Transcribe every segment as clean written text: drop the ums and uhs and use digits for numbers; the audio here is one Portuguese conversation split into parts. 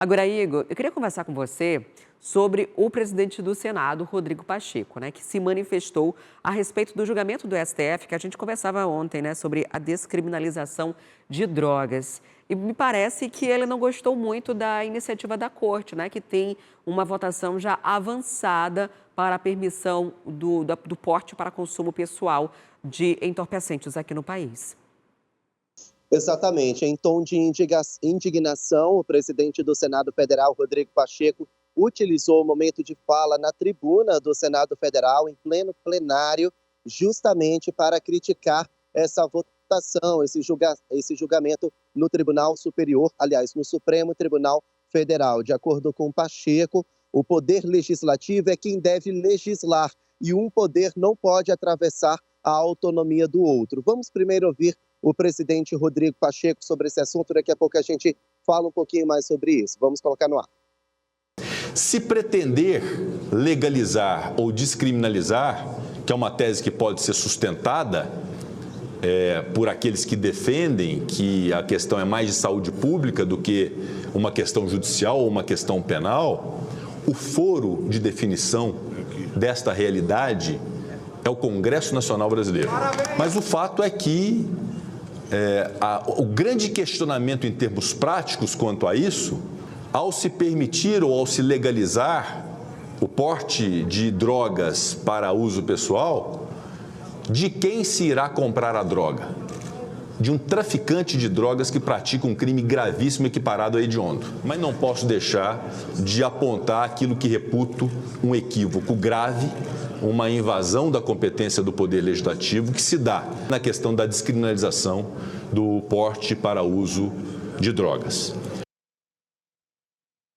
Agora, Igor, eu queria conversar com você sobre o presidente do Senado, Rodrigo Pacheco, que se manifestou a respeito do julgamento do STF, que a gente conversava ontem, sobre a descriminalização de drogas. E me parece que ele não gostou muito da iniciativa da Corte, que tem uma votação já avançada para a permissão do porte para consumo pessoal de entorpecentes aqui no país. Exatamente. Em tom de indignação, o presidente do Senado Federal, Rodrigo Pacheco, utilizou o momento de fala na tribuna do Senado Federal, em pleno plenário, justamente para criticar essa votação, esse julgamento no Tribunal Superior, aliás, no Supremo Tribunal Federal. De acordo com Pacheco, o poder legislativo é quem deve legislar e um poder não pode atravessar a autonomia do outro. Vamos primeiro ouvir o presidente Rodrigo Pacheco sobre esse assunto. Daqui a pouco a gente fala um pouquinho mais sobre isso. Vamos colocar no ar. Se pretender legalizar ou descriminalizar, que é uma tese que pode ser sustentada por aqueles que defendem que a questão é mais de saúde pública do que uma questão judicial ou uma questão penal, o foro de definição desta realidade é o Congresso Nacional Brasileiro. Mas o fato é que o grande questionamento em termos práticos quanto a isso, ao se permitir ou ao se legalizar o porte de drogas para uso pessoal, de quem se irá comprar a droga? De um traficante de drogas que pratica um crime gravíssimo equiparado a hediondo. Mas não posso deixar de apontar aquilo que reputo um equívoco grave, uma invasão da competência do Poder Legislativo que se dá na questão da descriminalização do porte para uso de drogas.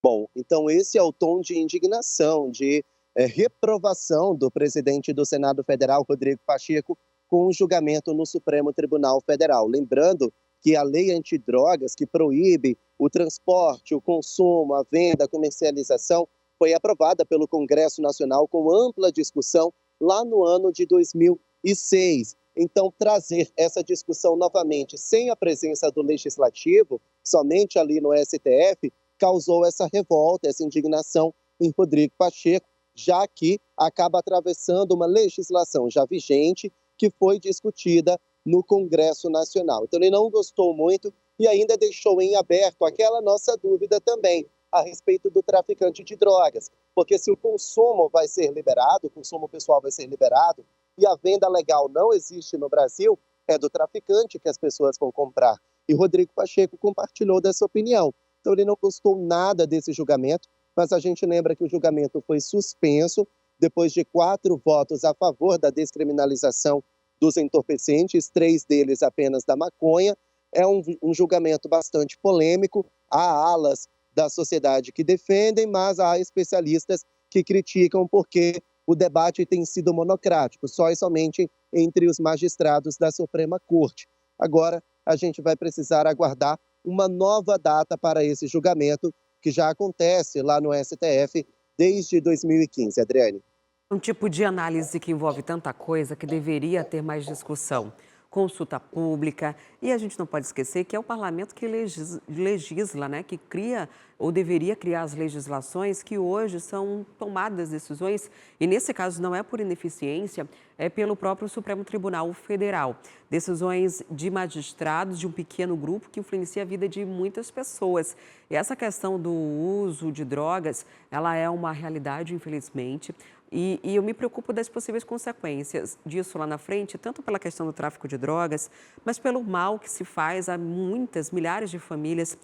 Bom, então esse é o tom de indignação, de reprovação do presidente do Senado Federal, Rodrigo Pacheco, com o julgamento no Supremo Tribunal Federal. Lembrando que a lei antidrogas, que proíbe o transporte, o consumo, a venda, a comercialização, foi aprovada pelo Congresso Nacional com ampla discussão lá no ano de 2006. Então, trazer essa discussão novamente sem a presença do Legislativo, somente ali no STF, causou essa revolta, essa indignação em Rodrigo Pacheco, já que acaba atravessando uma legislação já vigente que foi discutida no Congresso Nacional. Então, ele não gostou muito e ainda deixou em aberto aquela nossa dúvida também a respeito do traficante de drogas, porque se o consumo vai ser liberado, o consumo pessoal vai ser liberado e a venda legal não existe no Brasil, é do traficante que as pessoas vão comprar. E Rodrigo Pacheco compartilhou dessa opinião. Então, ele não gostou nada desse julgamento, mas a gente lembra que o julgamento foi suspenso depois de 4 votos a favor da descriminalização dos entorpecentes, 3 deles apenas da maconha. É um julgamento bastante polêmico. Há alas da sociedade que defendem, mas há especialistas que criticam porque o debate tem sido monocrático, só e somente entre os magistrados da Suprema Corte. Agora, a gente vai precisar aguardar uma nova data para esse julgamento, que já acontece lá no STF desde 2015. Adriane. Um tipo de análise que envolve tanta coisa que deveria ter mais discussão. Consulta pública, e a gente não pode esquecer que é o parlamento que legisla, que cria ou deveria criar as legislações que hoje são tomadas decisões, e nesse caso não é por ineficiência, é pelo próprio Supremo Tribunal Federal. Decisões de magistrados de um pequeno grupo que influencia a vida de muitas pessoas. E essa questão do uso de drogas, ela é uma realidade, infelizmente. E eu me preocupo das possíveis consequências disso lá na frente, tanto pela questão do tráfico de drogas, mas pelo mal que se faz a muitas, milhares de famílias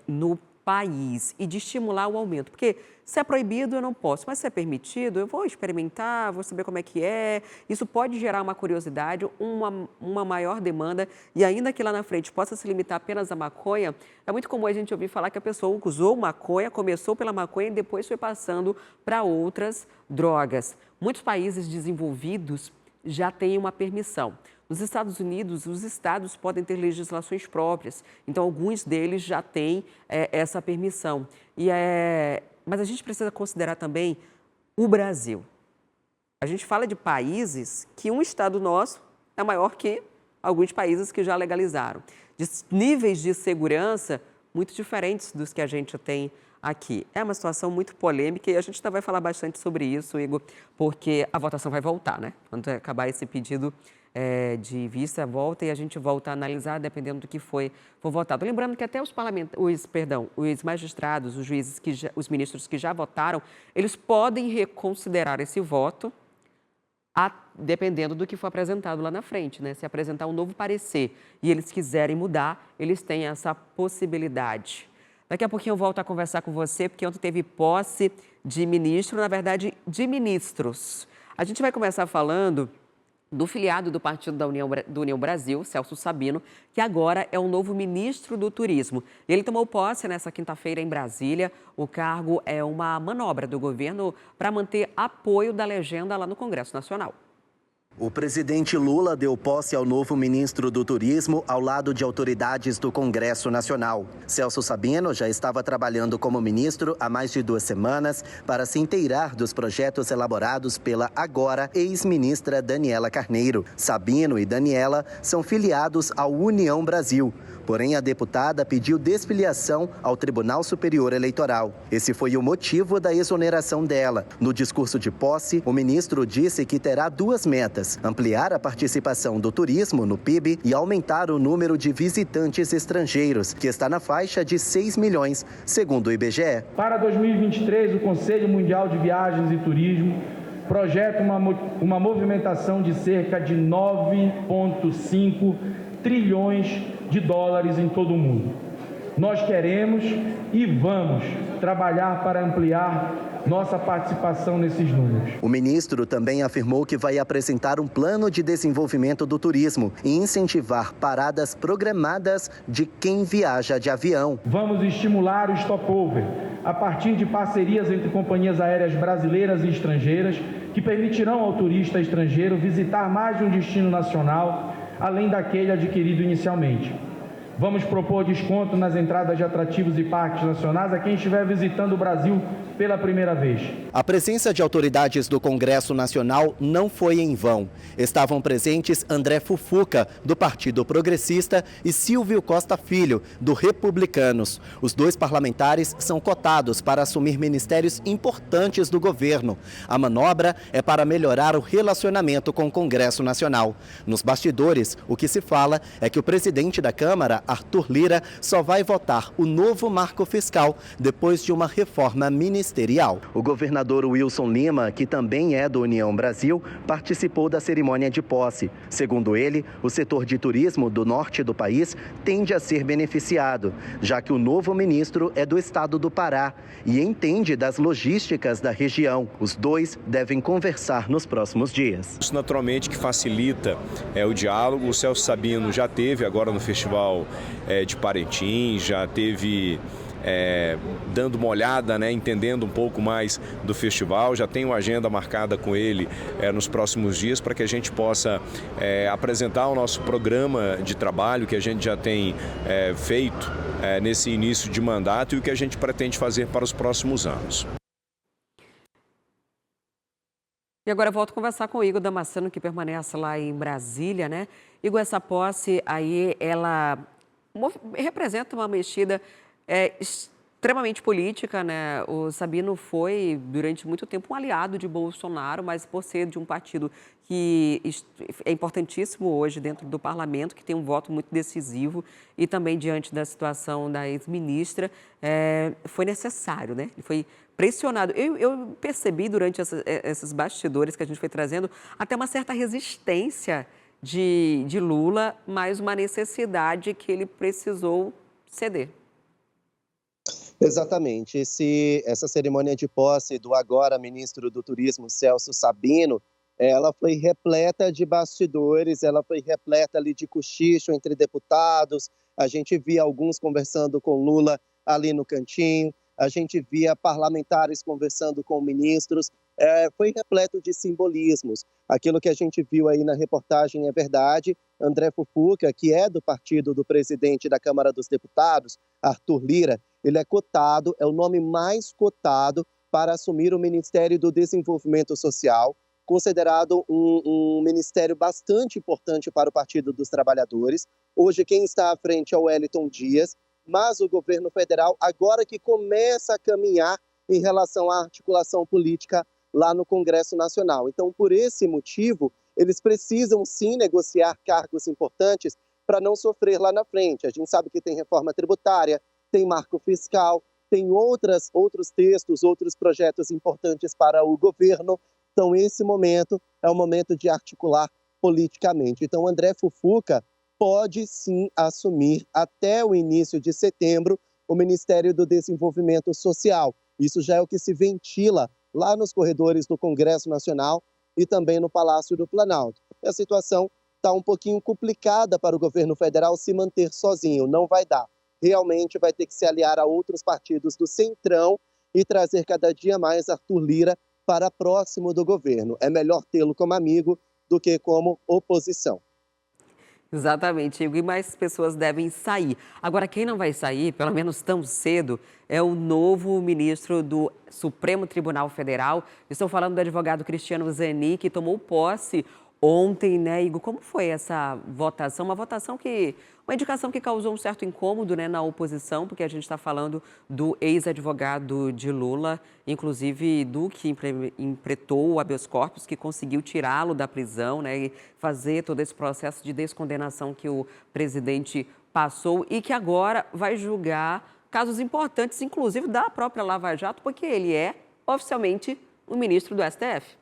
no país e de estimular o aumento. Porque se é proibido, eu não posso, mas se é permitido, eu vou experimentar, vou saber como é que é. Isso pode gerar uma curiosidade, uma maior demanda e ainda que lá na frente possa se limitar apenas à maconha, é muito comum a gente ouvir falar que a pessoa usou maconha, começou pela maconha e depois foi passando para outras drogas. Muitos países desenvolvidos já têm uma permissão. Nos Estados Unidos, os estados podem ter legislações próprias, então alguns deles já têm essa permissão. Mas a gente precisa considerar também o Brasil. A gente fala de países que um estado nosso é maior que alguns países que já legalizaram. De níveis de segurança muito diferentes dos que a gente tem aqui. É uma situação muito polêmica e a gente ainda vai falar bastante sobre isso, Igor, porque a votação vai voltar, né? Quando acabar esse pedido de vista, volta e a gente volta a analisar dependendo do que for votado. Lembrando que até os magistrados, os juízes, os ministros que já votaram, eles podem reconsiderar esse voto dependendo do que for apresentado lá na frente, né? Se apresentar um novo parecer e eles quiserem mudar, eles têm essa possibilidade. Daqui a pouquinho eu volto a conversar com você, porque ontem teve posse de ministro, na verdade, de ministros. A gente vai começar falando do filiado do Partido do União Brasil, Celso Sabino, que agora é o novo ministro do Turismo. Ele tomou posse nessa quinta-feira em Brasília. O cargo é uma manobra do governo para manter apoio da legenda lá no Congresso Nacional. O presidente Lula deu posse ao novo ministro do Turismo ao lado de autoridades do Congresso Nacional. Celso Sabino já estava trabalhando como ministro há mais de 2 semanas para se inteirar dos projetos elaborados pela agora ex-ministra Daniela Carneiro. Sabino e Daniela são filiados ao União Brasil. Porém, a deputada pediu desfiliação ao Tribunal Superior Eleitoral. Esse foi o motivo da exoneração dela. No discurso de posse, o ministro disse que terá 2 metas: ampliar a participação do turismo no PIB e aumentar o número de visitantes estrangeiros, que está na faixa de 6 milhões, segundo o IBGE. Para 2023, o Conselho Mundial de Viagens e Turismo projeta uma movimentação de cerca de 9,5 trilhões de dólares em todo o mundo. Nós queremos e vamos trabalhar para ampliar nossa participação nesses números. O ministro também afirmou que vai apresentar um plano de desenvolvimento do turismo e incentivar paradas programadas de quem viaja de avião. Vamos estimular o stopover a partir de parcerias entre companhias aéreas brasileiras e estrangeiras que permitirão ao turista estrangeiro visitar mais de um destino nacional, além daquele adquirido inicialmente. Vamos propor desconto nas entradas de atrativos e parques nacionais a quem estiver visitando o Brasil pela primeira vez. A presença de autoridades do Congresso Nacional não foi em vão. Estavam presentes André Fufuca, do Partido Progressista, e Silvio Costa Filho, do Republicanos. Os 2 parlamentares são cotados para assumir ministérios importantes do governo. A manobra é para melhorar o relacionamento com o Congresso Nacional. Nos bastidores, o que se fala é que o presidente da Câmara, Arthur Lira, só vai votar o novo marco fiscal depois de uma reforma ministerial. O governador Wilson Lima, que também é do União Brasil, participou da cerimônia de posse. Segundo ele, o setor de turismo do norte do país tende a ser beneficiado, já que o novo ministro é do estado do Pará e entende das logísticas da região. Os 2 devem conversar nos próximos dias. Isso naturalmente que facilita o diálogo. O Celso Sabino já teve agora no Festival de Parintins, já teve dando uma olhada, entendendo um pouco mais do festival. Já tem uma agenda marcada com ele nos próximos dias para que a gente possa apresentar o nosso programa de trabalho que a gente já tem feito nesse início de mandato e o que a gente pretende fazer para os próximos anos. E agora eu volto a conversar com o Igor Damasceno, que permanece lá em Brasília, né? Igor, essa posse aí, ela representa uma mexida extremamente política, né? O Sabino foi, durante muito tempo, um aliado de Bolsonaro, mas por ser de um partido que é importantíssimo hoje dentro do parlamento, que tem um voto muito decisivo, e também diante da situação da ex-ministra, foi necessário, né? Ele foi pressionado. Eu percebi durante esses bastidores que a gente foi trazendo até uma certa resistência de Lula, mas uma necessidade que ele precisou ceder. Exatamente. Essa cerimônia de posse do agora ministro do Turismo, Celso Sabino, ela foi repleta de bastidores, ela foi repleta ali de cochicho entre deputados. A gente via alguns conversando com Lula ali no cantinho, a gente via parlamentares conversando com ministros. Foi repleto de simbolismos. Aquilo que a gente viu aí na reportagem é verdade. André Fufuca, que é do partido do presidente da Câmara dos Deputados, Arthur Lira, ele é cotado, é o nome mais cotado para assumir o Ministério do Desenvolvimento Social, considerado um ministério bastante importante para o Partido dos Trabalhadores. Hoje quem está à frente é o Wellington Dias, mas o governo federal agora que começa a caminhar em relação à articulação política lá no Congresso Nacional. Então, por esse motivo, eles precisam sim negociar cargos importantes para não sofrer lá na frente. A gente sabe que tem reforma tributária, tem marco fiscal, tem outros textos, outros projetos importantes para o governo. Então, esse momento é o momento de articular politicamente. Então, André Fufuca pode sim assumir até o início de setembro o Ministério do Desenvolvimento Social. Isso já é o que se ventila lá nos corredores do Congresso Nacional e também no Palácio do Planalto. E a situação está um pouquinho complicada para o governo federal se manter sozinho, não vai dar. Realmente vai ter que se aliar a outros partidos do Centrão e trazer cada dia mais Arthur Lira para próximo do governo. É melhor tê-lo como amigo do que como oposição. Exatamente, Igor. E mais pessoas devem sair. Agora, quem não vai sair, pelo menos tão cedo, é o novo ministro do Supremo Tribunal Federal. Estou falando do advogado Cristiano Zanin, que tomou posse ontem, né, Igor? Como foi essa votação? Uma indicação que causou um certo incômodo, né, na oposição, porque a gente está falando do ex-advogado de Lula, inclusive do que implementou o habeas corpus, que conseguiu tirá-lo da prisão, né, e fazer todo esse processo de descondenação que o presidente passou e que agora vai julgar casos importantes, inclusive da própria Lava Jato, porque ele é oficialmente o ministro do STF.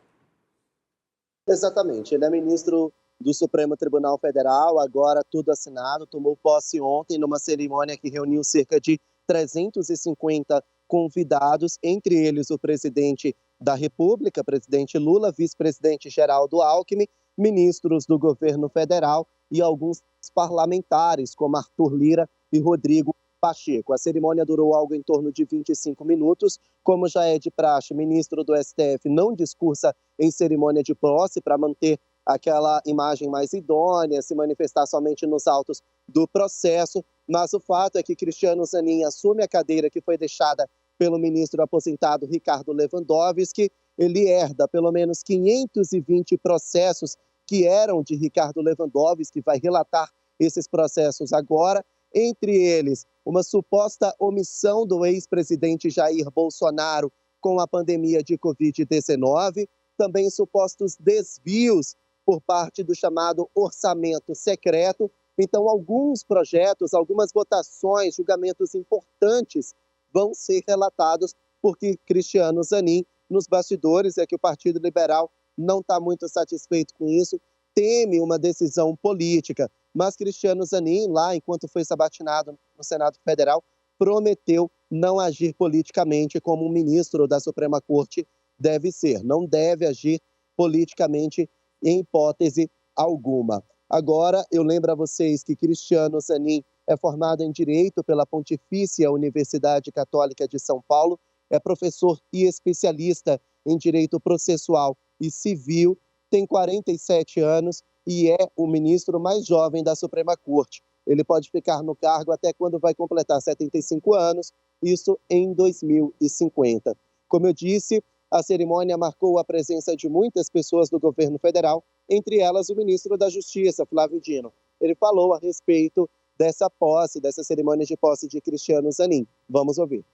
Exatamente, ele é ministro do Supremo Tribunal Federal, agora tudo assinado, tomou posse ontem numa cerimônia que reuniu cerca de 350 convidados, entre eles o presidente da República, presidente Lula, vice-presidente Geraldo Alckmin, ministros do governo federal e alguns parlamentares, como Arthur Lira e Rodrigo Pacheco. A cerimônia durou algo em torno de 25 minutos. Como já é de praxe, o ministro do STF não discursa em cerimônia de posse para manter aquela imagem mais idônea, se manifestar somente nos autos do processo, mas o fato é que Cristiano Zanin assume a cadeira que foi deixada pelo ministro aposentado Ricardo Lewandowski. Ele herda pelo menos 520 processos que eram de Ricardo Lewandowski, que vai relatar esses processos agora, entre eles uma suposta omissão do ex-presidente Jair Bolsonaro com a pandemia de Covid-19, também supostos desvios por parte do chamado orçamento secreto. Então, alguns projetos, algumas votações, julgamentos importantes vão ser relatados, porque Cristiano Zanin, nos bastidores, é que o Partido Liberal não está muito satisfeito com isso, teme uma decisão política. Mas Cristiano Zanin, lá, enquanto foi sabatinado no Senado Federal, prometeu não agir politicamente como um ministro da Suprema Corte deve ser. Não deve agir politicamente em hipótese alguma. Agora, eu lembro a vocês que Cristiano Zanin é formado em Direito pela Pontifícia Universidade Católica de São Paulo, é professor e especialista em Direito Processual e Civil, tem 47 anos e é o ministro mais jovem da Suprema Corte. Ele pode ficar no cargo até quando vai completar 75 anos, isso em 2050. Como eu disse, a cerimônia marcou a presença de muitas pessoas do governo federal, entre elas o ministro da Justiça, Flávio Dino. Ele falou a respeito dessa cerimônia de posse de Cristiano Zanin. Vamos ouvir.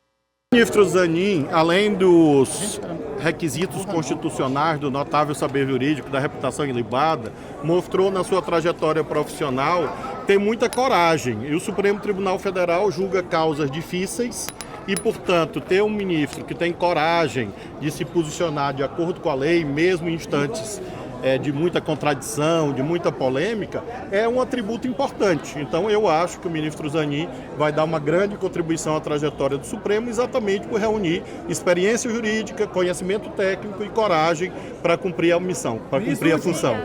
O ministro Zanin, além dos requisitos constitucionais do notável saber jurídico, da reputação ilibada, mostrou na sua trajetória profissional ter muita coragem. E o Supremo Tribunal Federal julga causas difíceis e, portanto, ter um ministro que tem coragem de se posicionar de acordo com a lei, mesmo em instantes de muita contradição, de muita polêmica, é um atributo importante. Então, eu acho que o ministro Zanin vai dar uma grande contribuição à trajetória do Supremo, exatamente por reunir experiência jurídica, conhecimento técnico e coragem para cumprir a missão, para cumprir a função.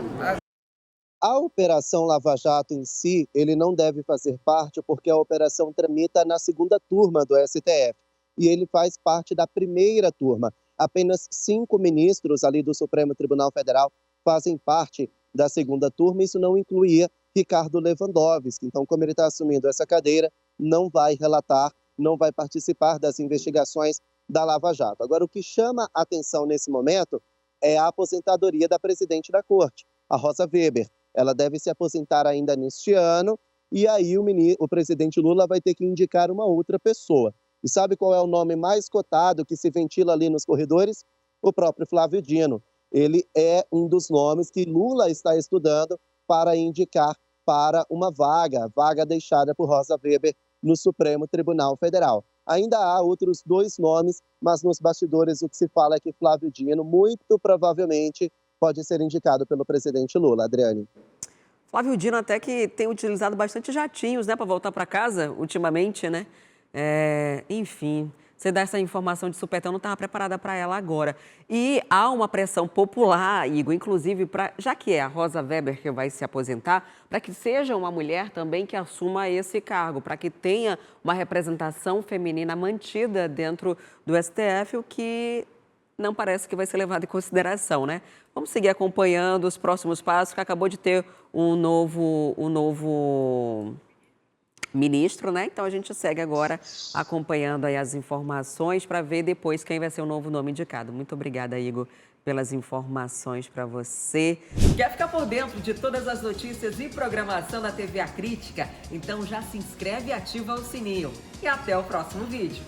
A Operação Lava Jato em si, ele não deve fazer parte porque a operação tramita na segunda turma do STF e ele faz parte da primeira turma. Apenas 5 ministros ali do Supremo Tribunal Federal fazem parte da segunda turma, isso não incluía Ricardo Lewandowski. Então, como ele está assumindo essa cadeira, não vai relatar, não vai participar das investigações da Lava Jato. Agora, o que chama a atenção nesse momento é a aposentadoria da presidente da Corte, a Rosa Weber. Ela deve se aposentar ainda neste ano e aí o presidente Lula vai ter que indicar uma outra pessoa. E sabe qual é o nome mais cotado que se ventila ali nos corredores? O próprio Flávio Dino. Ele é um dos nomes que Lula está estudando para indicar para uma vaga deixada por Rosa Weber no Supremo Tribunal Federal. Ainda há outros 2 nomes, mas nos bastidores o que se fala é que Flávio Dino, muito provavelmente, pode ser indicado pelo presidente Lula. Adriane. Flávio Dino até que tem utilizado bastante jatinhos, né, para voltar para casa ultimamente, né? Enfim, você dá essa informação de supetão, não estava preparada para ela agora. E há uma pressão popular, Igor, inclusive, já que é a Rosa Weber que vai se aposentar, para que seja uma mulher também que assuma esse cargo, para que tenha uma representação feminina mantida dentro do STF, o que não parece que vai ser levado em consideração, né? Vamos seguir acompanhando os próximos passos, que acabou de ter um novo ministro, né? Então a gente segue agora acompanhando aí as informações para ver depois quem vai ser o novo nome indicado. Muito obrigada, Igor, pelas informações para você. Quer ficar por dentro de todas as notícias e programação da TV A Crítica? Então já se inscreve e ativa o sininho. E até o próximo vídeo.